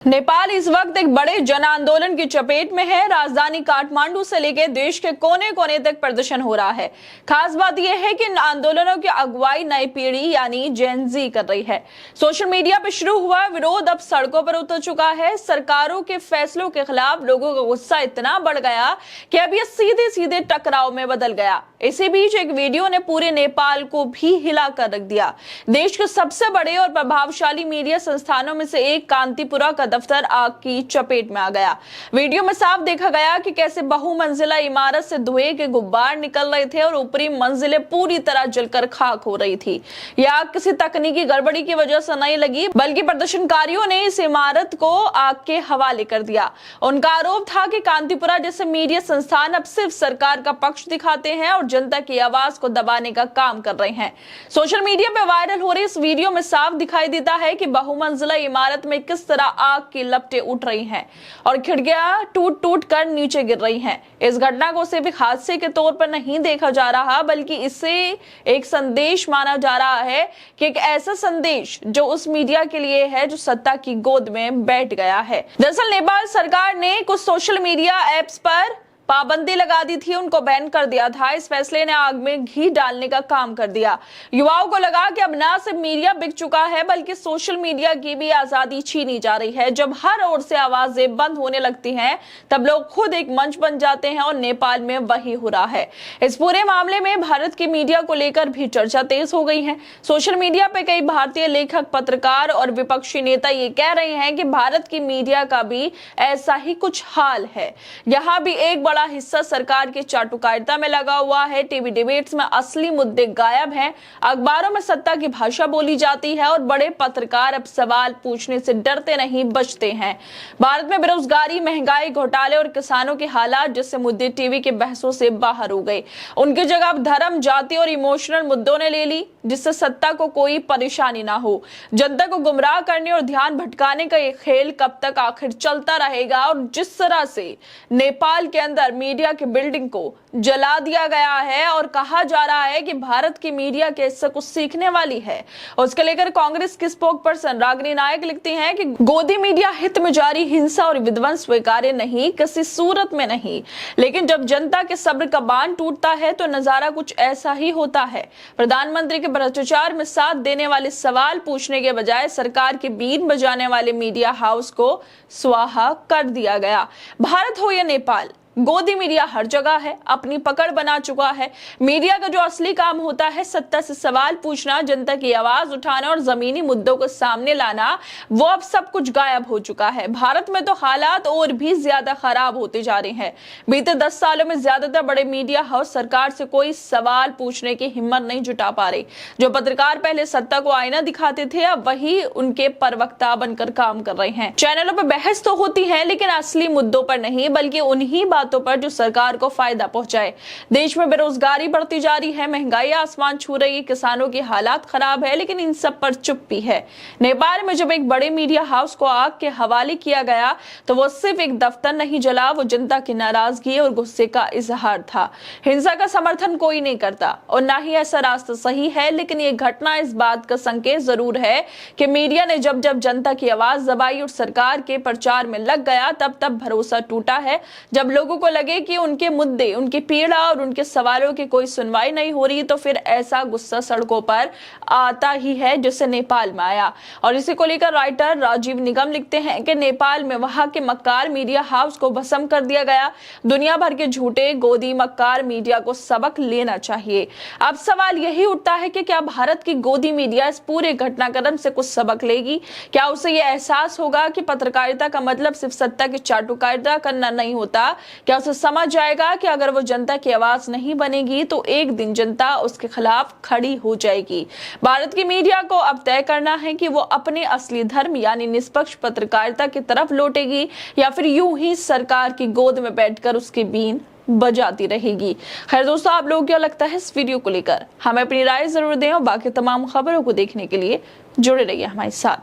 नेपाल इस वक्त एक बड़े जन आंदोलन की चपेट में है। राजधानी काठमांडू से लेकर देश के कोने कोने तक प्रदर्शन हो रहा है। खास बात यह है कि इन आंदोलनों की अगुवाई नई पीढ़ी यानी जेन ज़ी कर रही है। सोशल मीडिया पर शुरू हुआ विरोध अब सड़कों पर उतर चुका है। सरकारों के फैसलों के खिलाफ लोगों का गुस्सा इतना बढ़ गया कि अब यह सीधे सीधे टकराव में बदल गया। इसी बीच एक वीडियो ने पूरे नेपाल को भी हिला कर रख दिया। देश के सबसे बड़े और प्रभावशाली मीडिया संस्थानों में से एक कांतिपुरा का दफ्तर आग की चपेट में आ गया। वीडियो में साफ देखा गया कि कैसे बहुमंजिला इमारत से धुएं के गुब्बार निकल रहे थे और ऊपरी मंजिलें पूरी तरह जलकर खाक हो रही थी। यह आग किसी तकनीकी गड़बड़ी की वजह से नहीं लगी, बल्कि प्रदर्शनकारियों ने इस इमारत को आग के हवाले कर दिया। उनका आरोप था कि कांतिपुरा जैसे मीडिया संस्थान अब सिर्फ सरकार का पक्ष दिखाते हैं और जनता की आवाज को दबाने का काम कर रहे हैं। सोशल मीडिया पर वायरल हो रही इस वीडियो में साफ दिखाई देता है कि बहुमंजिला इमारत में किस तरह आग की लपटें उठ रही हैं और खिड़कियां टूट टूट कर नीचे गिर रही हैं। इस घटना को सिर्फ एक हादसे के तौर पर नहीं देखा जा रहा, बल्कि इसे एक संदेश माना जा रहा है कि एक ऐसा संदेश जो उस मीडिया के लिए है जो सत्ता की गोद में बैठ गया है। दरअसल नेपाल सरकार ने कुछ सोशल मीडिया एप्स पर पाबंदी लगा दी थी, उनको बैन कर दिया था। इस फैसले ने आग में घी डालने का काम कर दिया। युवाओं को लगा कि अब ना सिर्फ मीडिया बिक चुका है, बल्कि सोशल मीडिया की भी आजादी छीनी जा रही है। जब हर ओर से आवाजें बंद होने लगती हैं, तब लोग खुद एक मंच बन जाते हैं और नेपाल में वही हो रहा है। इस पूरे मामले में भारत की मीडिया को लेकर भी चर्चा तेज हो गई है। सोशल मीडिया पे कई भारतीय लेखक, पत्रकार और विपक्षी नेता ये कह रहे हैं कि भारत की मीडिया का भी ऐसा ही कुछ हाल है। यहाँ भी एक बड़ा हिस्सा सरकार की चाटुकारिता में लगा हुआ है। टीवी डिबेट्स में असली मुद्दे गायब हैं। अखबारों में सत्ता की भाषा बोली जाती है और बड़े पत्रकार अब सवाल पूछने से डरते नहीं, बचते हैं। भारत में बेरोजगारी, महंगाई, घोटाले और किसानों के हालात जैसे मुद्दे टीवी के बहसों से बाहर हो गए। उनकी जगह अब धर्म, जाति और इमोशनल मुद्दों ने ले ली, जिससे सत्ता को कोई परेशानी ना हो। जनता को गुमराह करने और ध्यान भटकाने का ये खेल कब तक आखिर चलता रहेगा? और जिस तरह से नेपाल के अंदर मीडिया की बिल्डिंग को जला दिया गया है और कहा जा रहा है कि भारत की मीडिया के इससे कुछ सीखने वाली है, उसके लेकर कांग्रेस की स्पोक पर्सन रागिनी नायक लिखती हैं कि गोदी मीडिया हित में जारी हिंसा और विध्वंस स्वीकार्य नहीं, किसी सूरत में नहीं। लेकिन जब जनता के सब्र का बांध टूटता है तो नजारा कुछ ऐसा ही होता है। प्रधानमंत्री के भ्रष्टाचार में साथ देने वाले सवाल पूछने के बजाय सरकार के बीन बजाने वाले मीडिया हाउस को स्वाहा कर दिया गया। भारत हो या नेपाल, गोदी मीडिया हर जगह है, अपनी पकड़ बना चुका है। मीडिया का जो असली काम होता है सत्ता से सवाल पूछना, जनता की आवाज उठाना और जमीनी मुद्दों को सामने लाना, वो अब सब कुछ गायब हो चुका है। भारत में तो हालात और भी ज्यादा खराब होते जा रहे हैं। बीते 10 सालों में ज्यादातर बड़े मीडिया हाउस सरकार से कोई सवाल पूछने की हिम्मत नहीं जुटा पा रहे। जो पत्रकार पहले सत्ता को आईना दिखाते थे, अब वही उनके प्रवक्ता बनकर काम कर रहे हैं। चैनलों पर बहस तो होती है, लेकिन असली मुद्दों पर नहीं, बल्कि उन्हीं बातों पर जो सरकार को फायदा पहुंचाए। देश में बेरोजगारी बढ़ती जा रही है, महंगाई आसमान छू रही है, किसानों की हालात खराब है, लेकिन इन सब पर चुप्पी है। नेपाल में जब एक बड़े मीडिया हाउस को आग के हवाले किया गया तो वो सिर्फ एक दफ्तर नहीं जला, वो जनता की नाराजगी और गुस्से का इजहार था। हिंसा का समर्थन कोई नहीं करता और ना ही ऐसा रास्ता सही है, लेकिन ये घटना इस बात का संकेत जरूर है कि मीडिया ने जब जब जनता की आवाज दबाई और सरकार के प्रचार में लग गया, तब तब भरोसा टूटा है। जब लोगों को लगे कि उनके मुद्दे, उनकी पीड़ा और उनके सवालों की कोई सुनवाई नहीं हो रही, तो फिर ऐसा गुस्सा सड़कों पर आता ही है, जिससे नेपाल में आया। और इसी को लेकर राइटर राजीव निगम लिखते हैं कि नेपाल में वहां के मक्कार मीडिया हाउस को भस्म कर दिया गया। दुनिया भर के झूठे गोदी मक्कार मीडिया को सबक लेना चाहिए। अब सवाल यही उठता है कि क्या भारत की गोदी मीडिया इस पूरे घटनाक्रम से कुछ सबक लेगी? क्या उसे यह एहसास होगा कि पत्रकारिता का मतलब सिर्फ सत्ता की चाटुकारिता करना नहीं होता? क्या उसे समझ जाएगा कि अगर वो जनता की आवाज नहीं बनेगी तो एक दिन जनता उसके खिलाफ खड़ी हो जाएगी? भारत की मीडिया को अब तय करना है कि वो अपने असली धर्म यानी निष्पक्ष पत्रकारिता की तरफ लौटेगी या फिर यूं ही सरकार की गोद में बैठकर उसकी बीन बजाती रहेगी। खैर दोस्तों, आप लोगों को क्या लगता है इस वीडियो को लेकर? हमें अपनी राय जरूर दें और बाकी तमाम खबरों को देखने के लिए जुड़े रहिए हमारे साथ।